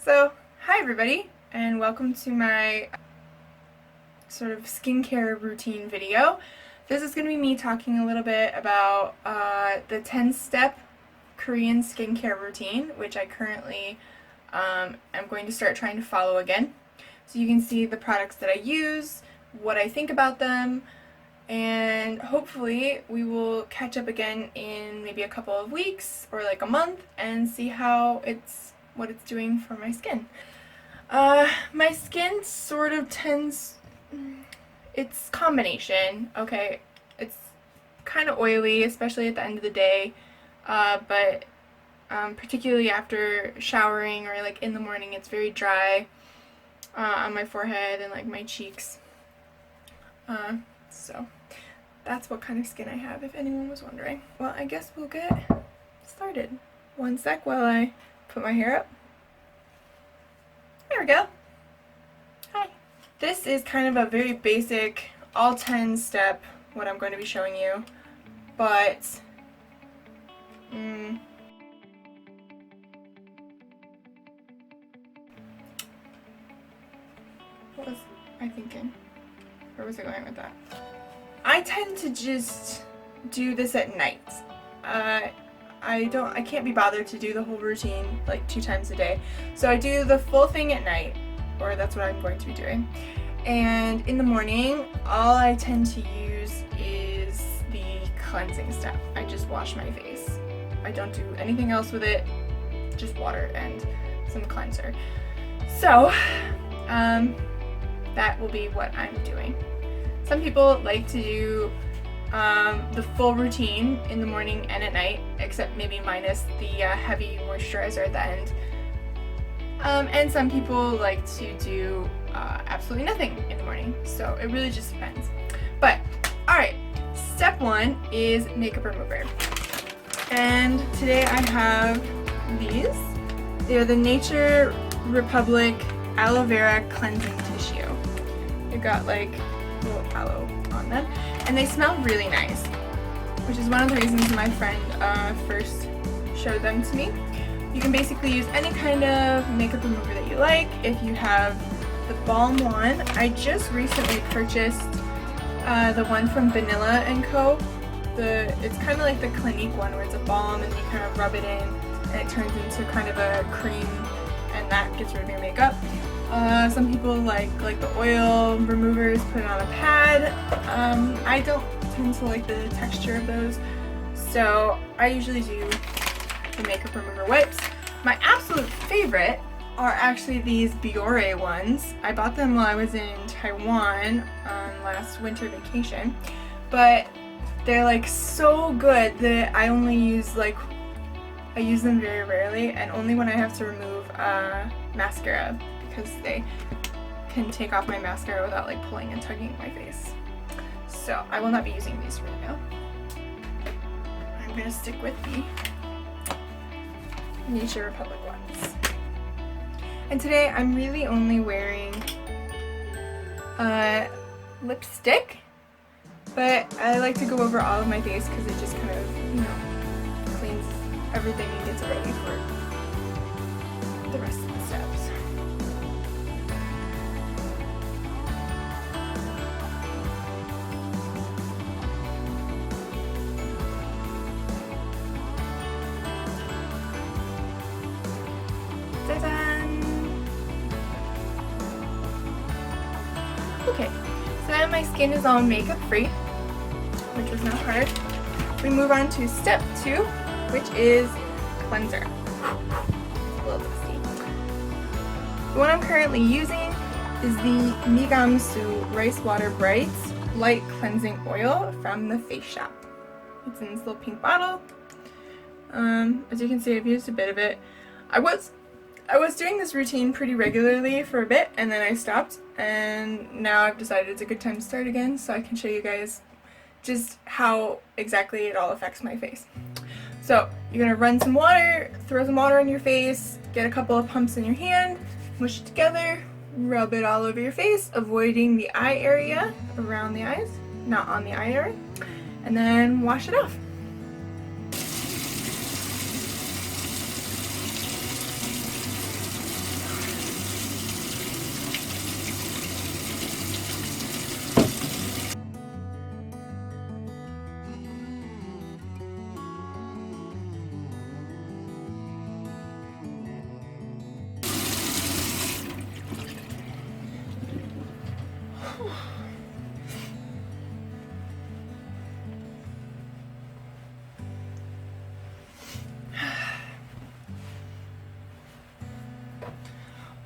So, hi everybody, and welcome to my sort of skincare routine video. This is going to be me talking a little bit about the 10-step Korean skincare routine, which I currently am going to start trying to follow again. So you can see the products that I use, what I think about them, and hopefully we will catch up again in maybe a couple of weeks or like a month and see what it's doing for my skin. My skin sort of tends, it's combination, okay, it's kind of oily, especially at the end of the day, but particularly after showering or like in the morning, it's very dry on my forehead and like my cheeks. So that's what kind of skin I have, if anyone was wondering. Well, I guess we'll get started. One sec while I put my hair up. There we go. Hi. This is kind of a very basic, all 10 step, what I'm going to be showing you, but what was I thinking? Where was I going with that? I tend to just do this at night. I can't be bothered to do the whole routine like 2 times a day. So I do the full thing at night, or that's what I'm going to be doing. And in the morning, all I tend to use is the cleansing step. I just wash my face. I don't do anything else with it, just water and some cleanser. So, that will be what I'm doing. Some people like to do the full routine in the morning and at night, except maybe minus the heavy moisturizer at the end. And some people like to do absolutely nothing in the morning, so it really just depends. But, alright, step 1 is makeup remover. And today I have these. They're the Nature Republic Aloe Vera Cleansing Tissue. They've got like little aloe on them, and they smell really nice, which is one of the reasons my friend first showed them to me. You can basically use any kind of makeup remover that you like. If you have the balm one, I just recently purchased the one from Vanilla & Co. It's kind of like the Clinique one, where it's a balm and you kind of rub it in and it turns into kind of a cream, and that gets rid of your makeup. Some people like the oil removers, put it on a pad. I don't tend to like the texture of those, so I usually do the makeup remover wipes. My absolute favorite are actually these Biore ones. I bought them while I was in Taiwan on last winter vacation, but they're like so good that I use them very rarely, and only when I have to remove mascara, because they can take off my mascara without like pulling and tugging my face. So I will not be using these right now. I'm going to stick with the Nature Republic ones. And today I'm really only wearing lipstick, but I like to go over all of my face because it just kind of, cleans everything and gets it ready for the rest of the steps. Okay, so now my skin is all makeup free, which was not hard. We move on to step 2, which is cleanser. It's a little dusty. The one I'm currently using is the Migamsu Rice Water Bright Light Cleansing Oil from the Face Shop. It's in this little pink bottle. As you can see, I've used a bit of it. I was doing this routine pretty regularly for a bit, and then I stopped, and now I've decided it's a good time to start again, so I can show you guys just how exactly it all affects my face. So you're going to run some water, throw some water on your face, get a couple of pumps in your hand, mush it together, rub it all over your face, avoiding the eye area, around the eyes, not on the eye area, and then wash it off.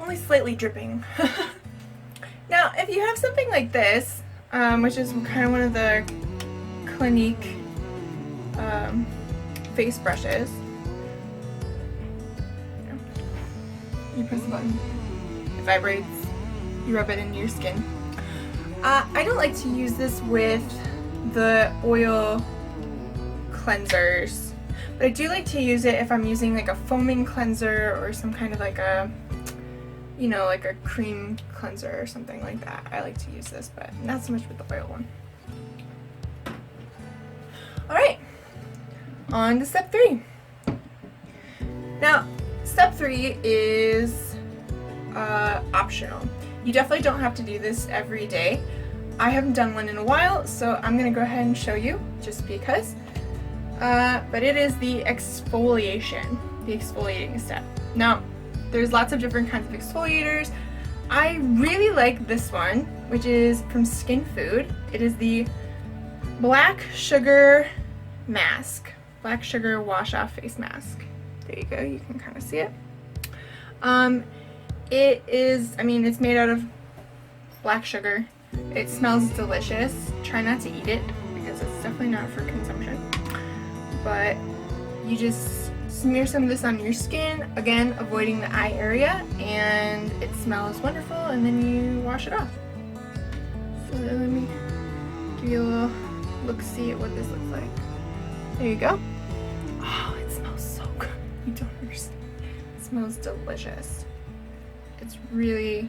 only slightly dripping. Now, if you have something like this, which is kind of one of the Clinique face brushes, you press the button, it vibrates, you rub it into your skin. I don't like to use this with the oil cleansers, but I do like to use it if I'm using like a foaming cleanser or some kind of like a, you know, like a cream cleanser or something like that. I like to use this, but not so much with the oil one. Alright, on to step 3. Now, step 3 is optional. You definitely don't have to do this every day. I haven't done one in a while, so I'm going to go ahead and show you just because. But it is the exfoliating step. Now, there's lots of different kinds of exfoliators. I really like this one, which is from Skin Food. It is the Black Sugar Mask. Black Sugar Wash Off Face Mask. There you go, you can kind of see it. It is, I mean, it's made out of black sugar. It smells delicious. Try not to eat it because it's definitely not for consumption. But you just smear some of this on your skin, again, avoiding the eye area, and it smells wonderful, and then you wash it off. So let me give you a little look-see at what this looks like. There you go. Oh, it smells so good. You don't understand. It smells delicious. It really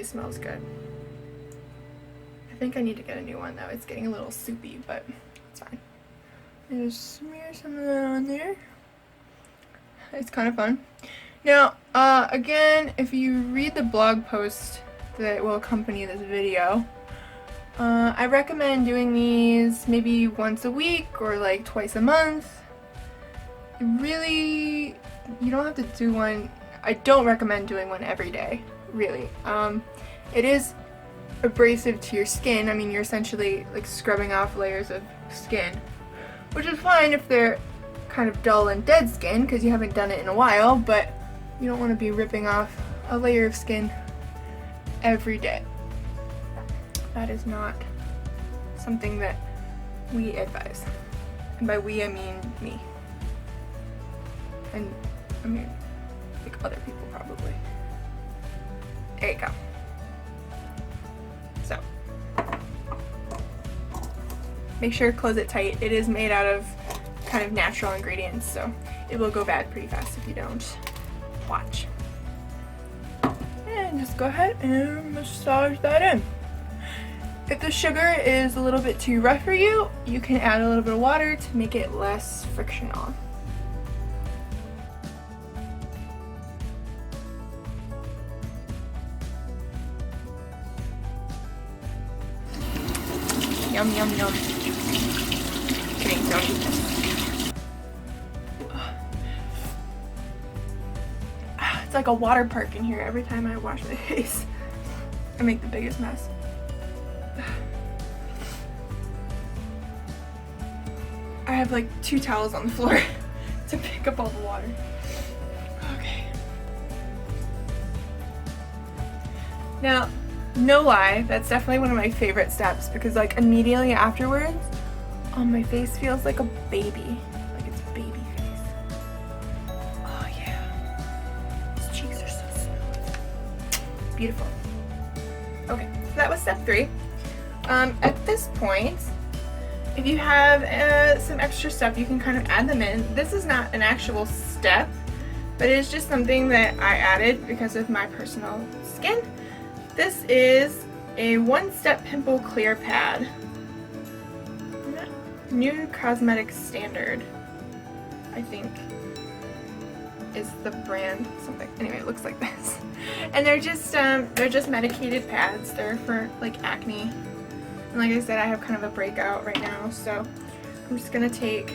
smells good. I think I need to get a new one though. It's getting a little soupy, but it's fine. And just smear some of that on there. It's kind of fun. Now, again, if you read the blog post that will accompany this video, I recommend doing these maybe once a week or like twice a month. You don't have to do one. I don't recommend doing one every day, really. It is abrasive to your skin. I mean, you're essentially like scrubbing off layers of skin, which is fine if they're kind of dull and dead skin because you haven't done it in a while, but you don't want to be ripping off a layer of skin every day. That is not something that we advise. And by we, I mean me. And I mean, like other people probably. There you go. So, make sure to close it tight. It is made out of kind of natural ingredients, so it will go bad pretty fast if you don't watch. And just go ahead and massage that in. If the sugar is a little bit too rough for you, you can add a little bit of water to make it less frictional. Yum, yum, yum. Kidding, don't eat this. It's like a water park in here every time I wash my face. I make the biggest mess. I have like 2 towels on the floor to pick up all the water. Okay. Now, no lie, that's definitely one of my favorite steps because like immediately afterwards, oh, my face feels like a baby. Like it's baby face. Oh yeah. These cheeks are so smooth. Beautiful. Okay, so that was step 3. At this point, if you have some extra stuff, you can kind of add them in. This is not an actual step, but it is just something that I added because of my personal skin. This is a 1-step pimple clear pad. New Cosmetic Standard, I think, is the brand. Something. Anyway, it looks like this. And they're just medicated pads. They're for like acne. And like I said, I have kind of a breakout right now, so I'm just gonna take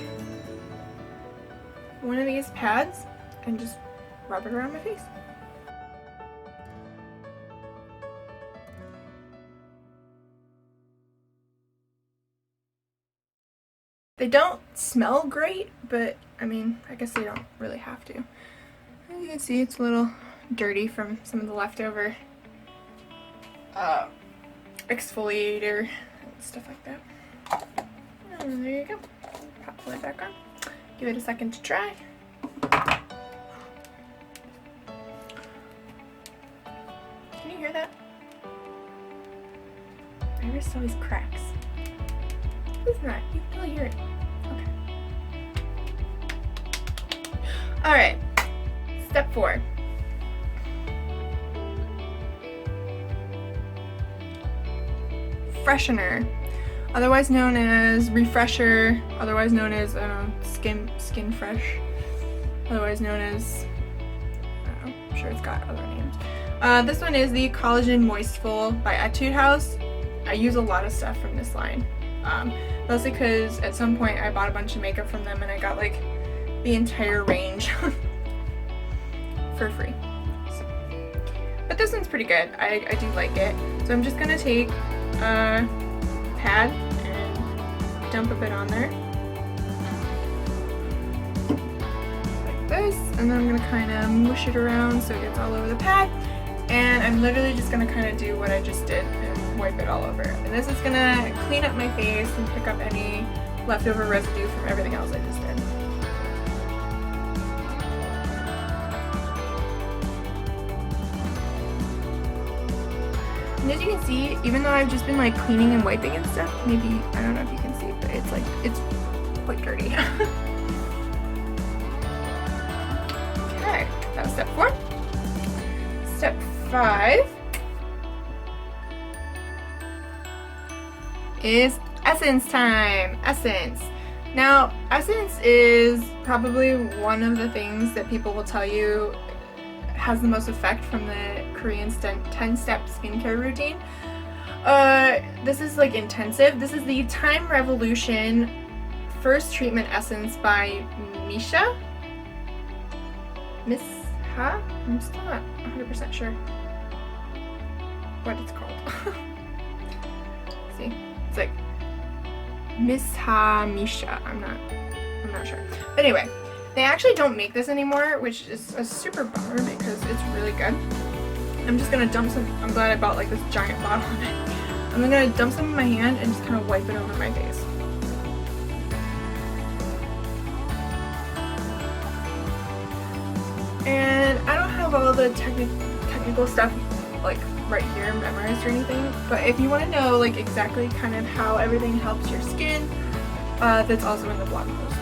one of these pads and just rub it around my face. They don't smell great, but I mean, I guess they don't really have to. As you can see, it's a little dirty from some of the leftover exfoliator and stuff like that. And there you go. Pop the lid back on. Give it a second to dry. Can you hear that? My wrist always cracks. Isn't that? You can really hear it. Okay. Alright. Step 4. Freshener. Otherwise known as refresher, otherwise known as, I don't know, skin fresh, otherwise known as, I don't know, I'm sure it's got other names. This one is the Collagen Moistful by Etude House. I use a lot of stuff from this line, mostly because at some point I bought a bunch of makeup from them and I got like the entire range for free. So. But this one's pretty good. I do like it. So I'm just gonna take a pad and dump a bit on there like this, and then I'm gonna kind of mush it around so it gets all over the pad, and I'm literally just gonna kind of do what I just did and wipe it all over. And this is gonna clean up my face and pick up any leftover residue from everything else I just did. And as you can see, even though I've just been like cleaning and wiping and stuff, maybe, I don't know if you can see, but it's like, it's quite dirty. Okay, that was step 4. Step 5 is essence time. Essence. Now, essence is probably one of the things that people will tell you has the most effect from the Korean 10-step skincare routine. This is like intensive. This is the Time Revolution First Treatment Essence by Misha. Miss Ha? I'm still not 100% sure what it's called. See, it's like Miss Ha Misha. I'm not sure. But anyway, they actually don't make this anymore, which is a super bummer because it's really good. I'm just gonna dump some. I'm glad I bought like this giant bottle of it. I'm gonna dump some in my hand and just kind of wipe it over my face. And I don't have all the technical stuff like right here memorized or anything, but if you want to know like exactly kind of how everything helps your skin, that's also in the blog post.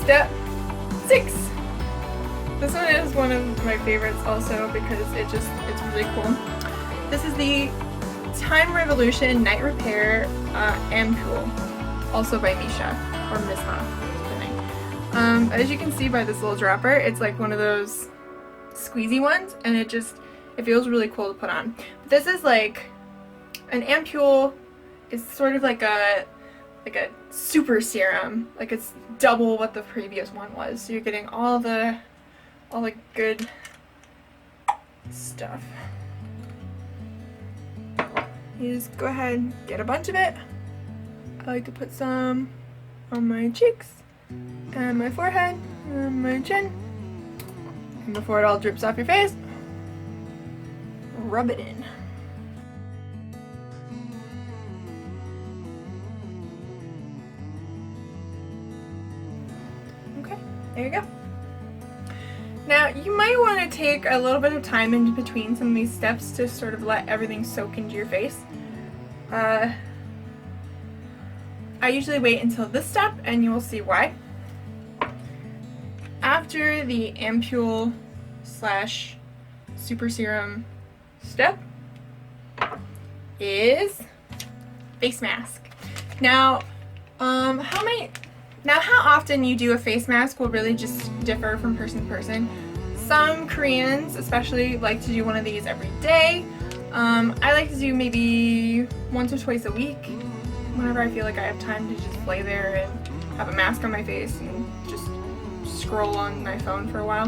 Step 6. This one is one of my favorites also because it's really cool. This is the Time Revolution Night Repair Ampoule, also by Misha, or Misha. As you can see by this little dropper, it's like one of those squeezy ones, and it feels really cool to put on. But this is like an ampoule. It's sort of like a super serum, like it's double what the previous one was. So you're getting all the good stuff. You just go ahead and get a bunch of it. I like to put some on my cheeks and my forehead and my chin. And before it all drips off your face, rub it in. Okay, there you go. Now, you might want to take a little bit of time in between some of these steps to sort of let everything soak into your face. I usually wait until this step, and you will see why. After the ampoule / super serum step is face mask. Now, how often you do a face mask will really just differ from person to person. Some Koreans especially like to do one of these every day. I like to do maybe once or twice a week, whenever I feel like I have time to just lay there and have a mask on my face and just scroll on my phone for a while.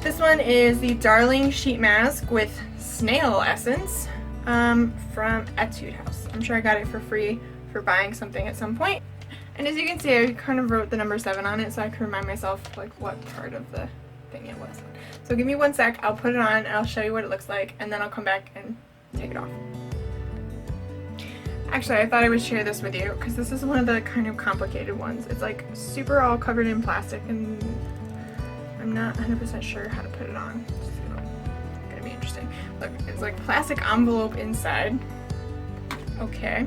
This one is the Darling Sheet Mask with Snail Essence from Etude House. I'm sure I got it for free for buying something at some point. And as you can see, I kind of wrote the number 7 on it so I can remind myself like what part of the thing it was. So give me 1 sec, I'll put it on and I'll show you what it looks like, and then I'll come back and take it off. Actually, I thought I would share this with you because this is one of the kind of complicated ones. It's like super all covered in plastic and I'm not 100% sure how to put it on. It's gonna be interesting. Look, it's like plastic envelope inside. Okay.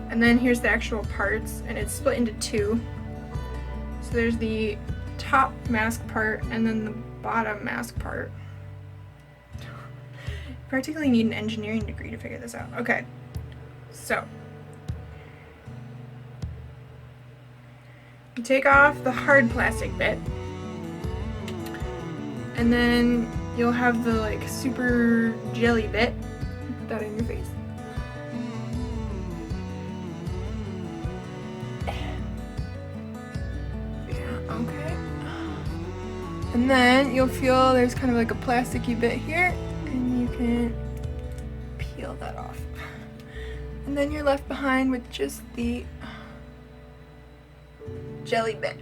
And then here's the actual parts, and it's split into 2. So there's the top mask part and then the bottom mask part. You practically need an engineering degree to figure this out. Okay. So, you take off the hard plastic bit, and then you'll have the like super jelly bit. Put that in your face. Yeah, okay. And then you'll feel there's kind of like a plasticky bit here, and you can peel that off. And then you're left behind with just the jelly bit.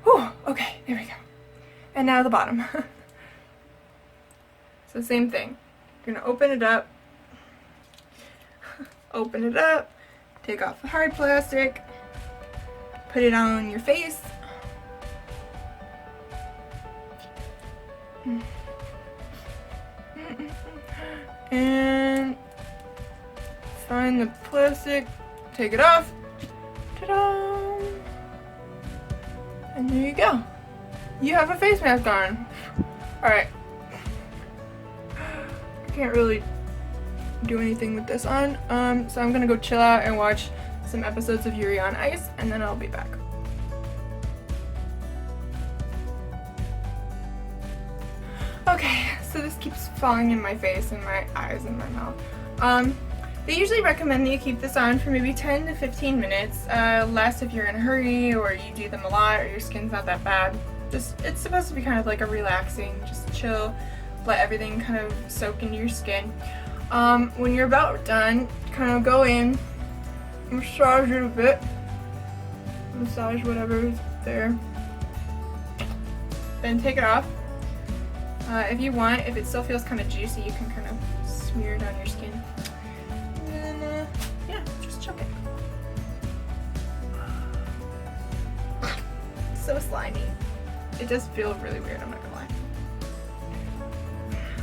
Whew, okay, there we go. And now the bottom. So same thing. You're gonna open it up, take off the hard plastic, put it on your face. And find the plastic, take it off, ta-da! And there you go. You have a face mask on. Alright. I can't really do anything with this on, so I'm gonna go chill out and watch some episodes of Yuri on Ice, and then I'll be back. Okay, so this keeps falling in my face and my eyes and my mouth. They usually recommend that you keep this on for maybe 10 to 15 minutes, less if you're in a hurry or you do them a lot or your skin's not that bad. It's supposed to be kind of like a relaxing, just chill, let everything kind of soak into your skin. When you're about done, kind of go in, massage it a bit, massage whatever is there, then take it off. If you want, if it still feels kind of juicy, you can kind of smear it on your skin. And then, yeah, just chuck it. So slimy. It does feel really weird, I'm not gonna lie.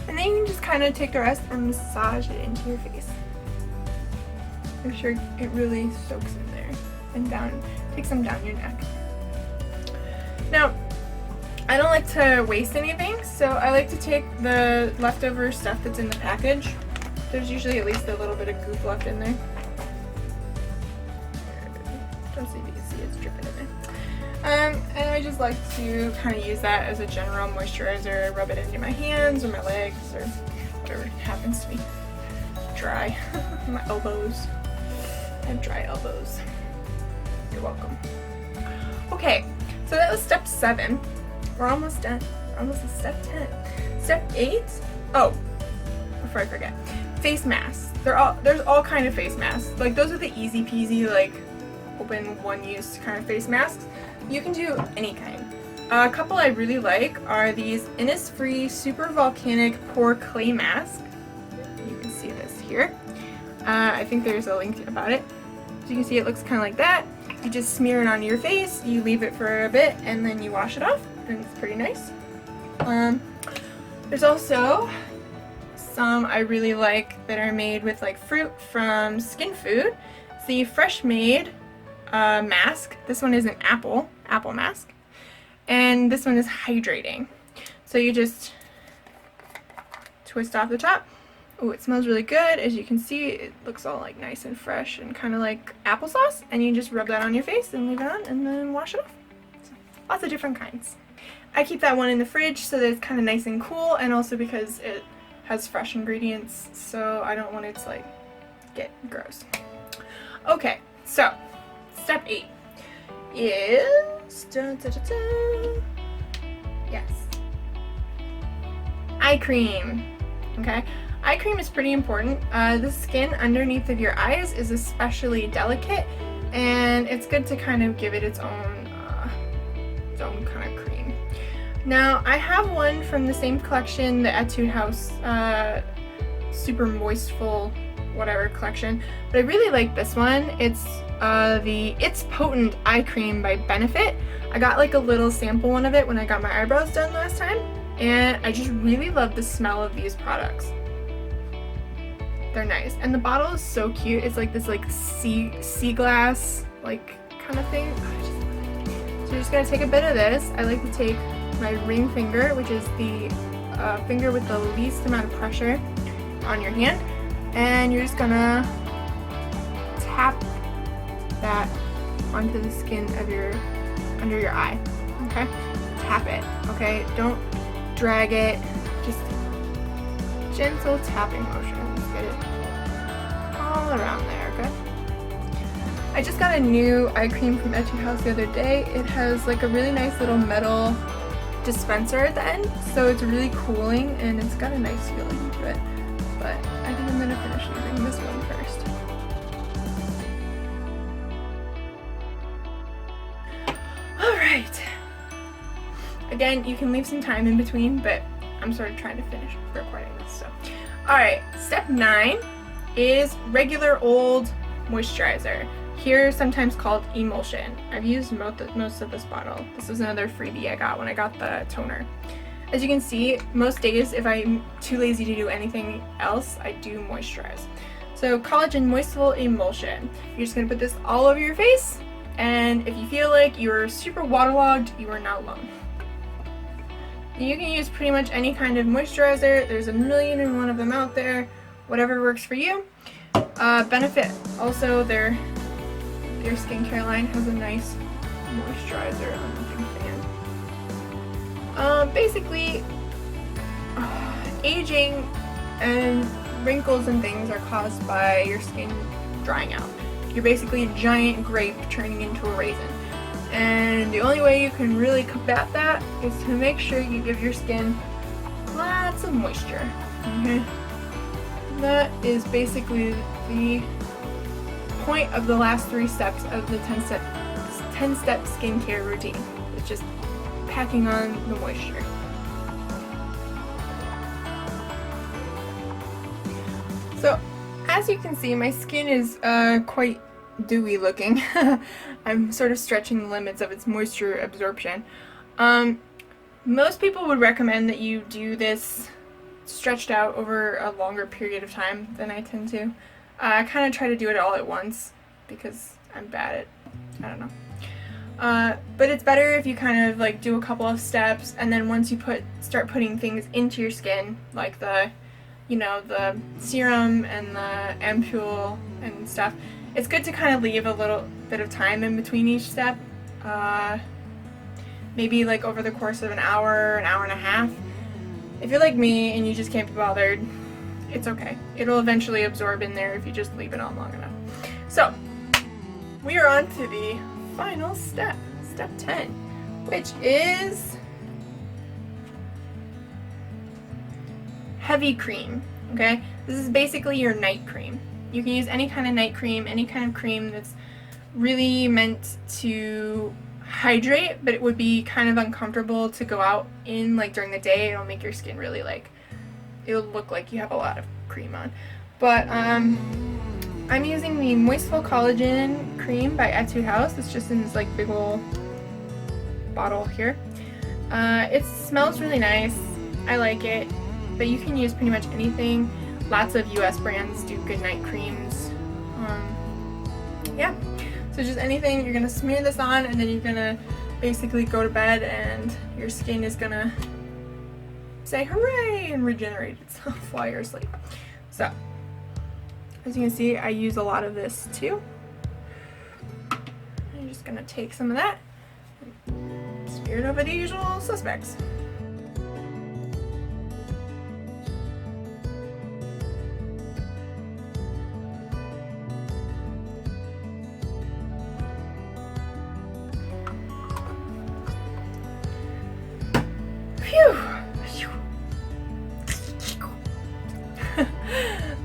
And then you can just kind of take the rest and massage it into your face. Make sure it really soaks in there and down, take some down your neck. Now, I don't like to waste anything, so I like to take the leftover stuff that's in the package. There's usually at least a little bit of goop left in there. Don't see if you can see it's dripping in there. And I just like to kind of use that as a general moisturizer, rub it into my hands or my legs or whatever happens to be dry. My elbows. I have dry elbows. You're welcome. Okay, so that was step 7. We're almost done. We're almost at step 10. Step 8. Oh, before I forget, face masks. There's all kind of face masks. Like those are the easy peasy, like open one use kind of face masks. You can do any kind. A couple I really like are these Innisfree Super Volcanic Pore Clay Mask. You can see this here. I think there's a link about it. So you can see it looks kind of like that. You just smear it on your face, you leave it for a bit, and then you wash it off, and it's pretty nice. There's also some I really like that are made with like fruit from Skin Food. It's the Fresh Made mask. This one is an apple mask, and this one is hydrating. So you just twist off the top. Oh, it smells really good. As you can see, it looks all like nice and fresh and kind of like applesauce, and you just rub that on your face and leave it on and then wash it off. So, lots of different kinds. I keep that one in the fridge so that it's kind of nice and cool, and also because it has fresh ingredients, so I don't want it to like get gross. Okay, so step 8 is yes, eye cream. Okay, eye cream is pretty important. The skin underneath of your eyes is especially delicate, and it's good to kind of give it its own kind of cream. Now, I have one from the same collection, the Etude House Super Moistful whatever collection, but I really like this one. It's the It's Potent Eye Cream by Benefit. I got like a little sample one of it when I got my eyebrows done last time, and I just really love the smell of these products. They're nice, and the bottle is so cute. It's like this like sea glass like kind of thing. So you're just gonna take a bit of this. I like to take my ring finger, which is the finger with the least amount of pressure on your hand, and you're just gonna tap that onto the skin of your under your eye. Okay, tap it. Okay, don't drag it, just gentle tapping motion. Just get it all around there. Okay, I just got a new eye cream from Etude House the other day. It has like a really nice little metal dispenser at the end, so it's really cooling and it's got a nice feeling to it. But I think I'm gonna finish using this one first. Alright. Again, you can leave some time in between, but I'm sort of trying to finish recording this. So, alright, step 9 is regular old moisturizer. Here, sometimes called emulsion. I've used most of this bottle. This was another freebie I got when I got the toner. As you can see, most days if I'm too lazy to do anything else, I do moisturize. So collagen moistful emulsion. You're just gonna put this all over your face, and if you feel like you're super waterlogged, you are not alone. You can use pretty much any kind of moisturizer. There's a million and one of them out there. Whatever works for you. Benefit also, their skincare line has a nice moisturizer. I'm a big fan. Basically, aging and wrinkles and things are caused by your skin drying out. You're basically a giant grape turning into a raisin. And the only way you can really combat that is to make sure you give your skin lots of moisture. Okay? That is basically the point of the last 3 steps of the 10-step skincare routine. It's just packing on the moisture. So, as you can see, my skin is quite dewy looking. I'm sort of stretching the limits of its moisture absorption. Most people would recommend that you do this stretched out over a longer period of time than I tend to. I kind of try to do it all at once because I'm bad at, I don't know. But it's better if you kind of like do a couple of steps, and then once you start putting things into your skin, like the serum and the ampule and stuff, it's good to kind of leave a little bit of time in between each step. Maybe like over the course of an hour and a half. If you're like me and you just can't be bothered, it's okay. It'll eventually absorb in there if you just leave it on long enough. So, we are on to the final step, step 10, which is heavy cream, okay? This is basically your night cream. You can use any kind of night cream, any kind of cream that's really meant to hydrate, but it would be kind of uncomfortable to go out in like during the day. It'll make your skin really like, it'll look like you have a lot of cream on. But I'm using the Moistful Collagen Cream by Etude House. It's just in this like big old bottle here. It smells really nice. I like it, but you can use pretty much anything. Lots of US brands do good night creams. Yeah, so just anything. You're gonna smear this on, and then you're gonna basically go to bed, and your skin is gonna say hooray and regenerate itself while you're asleep. So, as you can see, I use a lot of this too. I'm just gonna take some of that and smear it over the usual suspects.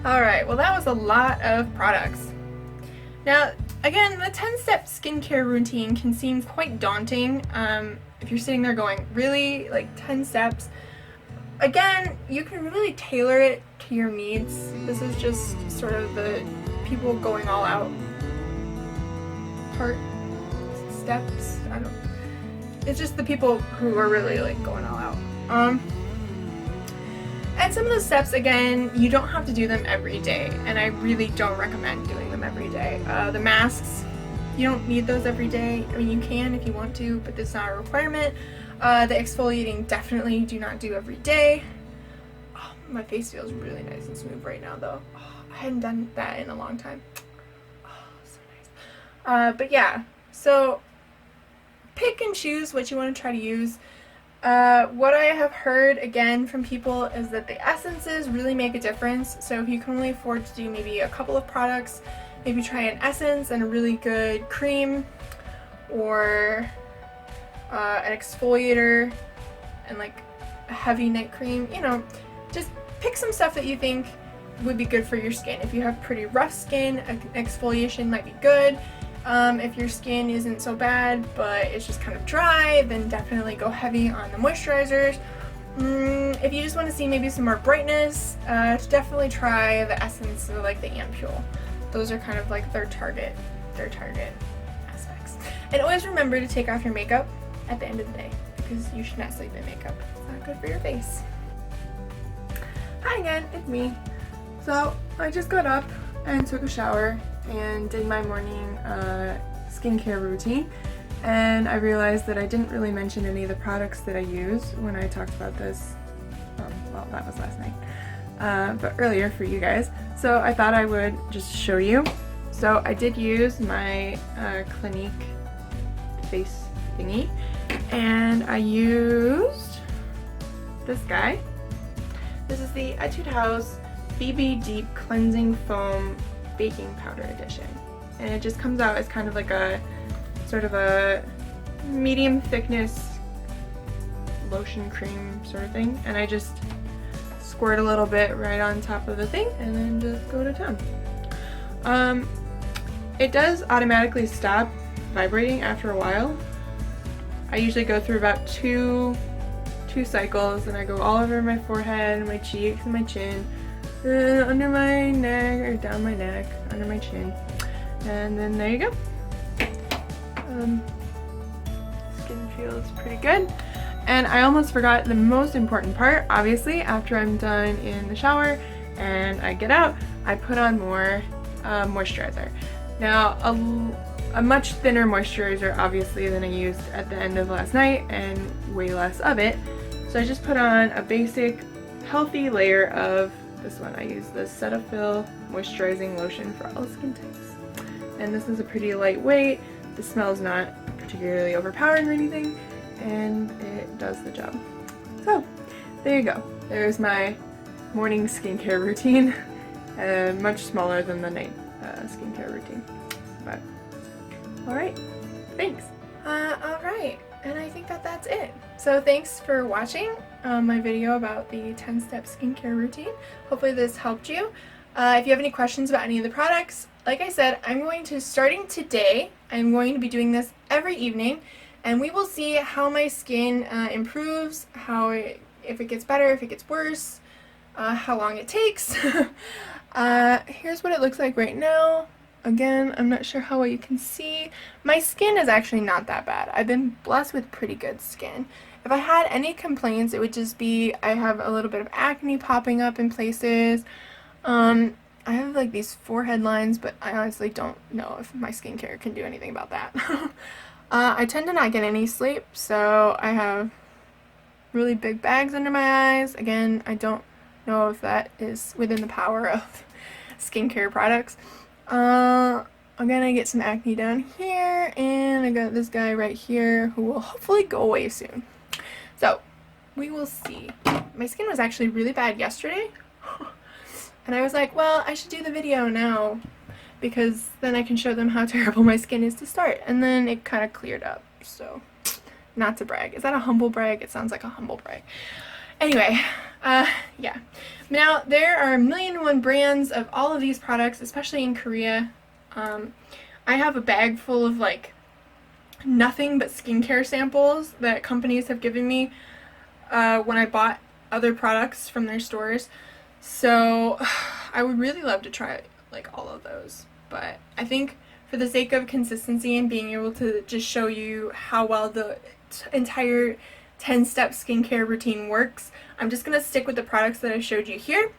Alright, well that was a lot of products. Now, again, the 10-step skincare routine can seem quite daunting. if you're sitting there going really like 10 steps, again, you can really tailor it to your needs. This is just sort of the people going all out part steps. I don't, it's just the people who are really like going all out. And some of the steps, again, you don't have to do them every day, and I really don't recommend doing them every day. The masks, you don't need those every day. I mean, you can if you want to, but it's not a requirement. The exfoliating, definitely do not do every day. Oh, my face feels really nice and smooth right now, though. Oh, I hadn't done that in a long time. Oh, so nice. But yeah, so pick and choose what you want to try to use. What I have heard again from people is that the essences really make a difference. So if you can only afford to do maybe a couple of products, maybe try an essence and a really good cream, or an exfoliator and like a heavy night cream. You know, just pick some stuff that you think would be good for your skin. If you have pretty rough skin, an exfoliation might be good. If your skin isn't so bad, but it's just kind of dry, then definitely go heavy on the moisturizers. If you just want to see maybe some more brightness, definitely try the Essence or like the Ampule. Those are kind of like their target aspects. And always remember to take off your makeup at the end of the day, because you should not sleep in makeup. It's not good for your face. Hi again, it's me. So I just got up and took a shower and did my morning skincare routine, and I realized that I didn't really mention any of the products that I use when I talked about this. Well, that was last night, but earlier for you guys. So I thought I would just show you. So I did use my Clinique face thingy, and I used this guy. This is the Etude House BB Deep Cleansing Foam Baking Powder Edition, and it just comes out as kind of like a sort of a medium thickness lotion cream sort of thing, and I just squirt a little bit right on top of the thing and then just go to town. It does automatically stop vibrating after a while. I usually go through about two cycles, and I go all over my forehead, my cheeks, and my chin, under my neck, or down my neck, under my chin, and then there you go. Skin feels pretty good. And I almost forgot the most important part. Obviously, after I'm done in the shower and I get out, I put on more moisturizer. Now, a much thinner moisturizer, obviously, than I used at the end of last night, and way less of it. So I just put on a basic, healthy layer of this one. I use the Cetaphil Moisturizing Lotion for all skin types. And this is a pretty lightweight. The smell's not particularly overpowering or anything, and it does the job. So, there you go. There's my morning skincare routine. Much smaller than the night skincare routine. But, alright. Thanks. Alright. And I think that's it. So thanks for watching my video about the 10-step skincare routine. Hopefully this helped you. If you have any questions about any of the products, like I said, starting today, I'm going to be doing this every evening, and we will see how my skin improves, if it gets better, if it gets worse, how long it takes. Here's what it looks like right now. Again, I'm not sure how well you can see. My skin is actually not that bad. I've been blessed with pretty good skin. If I had any complaints, it would just be I have a little bit of acne popping up in places. I have like these forehead lines, but I honestly don't know if my skincare can do anything about that. I tend to not get any sleep, so I have really big bags under my eyes. Again, I don't know if that is within the power of skincare products. Again, I get some acne down here, and I got this guy right here who will hopefully go away soon. So, we will see. My skin was actually really bad yesterday, and I was like, well, I should do the video now, because then I can show them how terrible my skin is to start, and then it kind of cleared up, so, not to brag. Is that a humble brag? It sounds like a humble brag. Anyway, yeah. Now, there are 1,000,001 brands of all of these products, especially in Korea. I have a bag full of, like, nothing but skincare samples that companies have given me when I bought other products from their stores. So I would really love to try like all of those. But I think for the sake of consistency and being able to just show you how well the entire 10-step skincare routine works, I'm just going to stick with the products that I showed you here.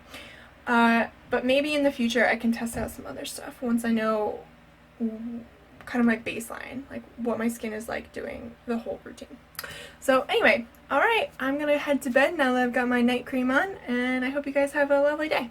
But maybe in the future I can test out some other stuff once I know kind of my baseline, like what my skin is like doing the whole routine. So anyway, alright, I'm gonna head to bed now that I've got my night cream on, and I hope you guys have a lovely day.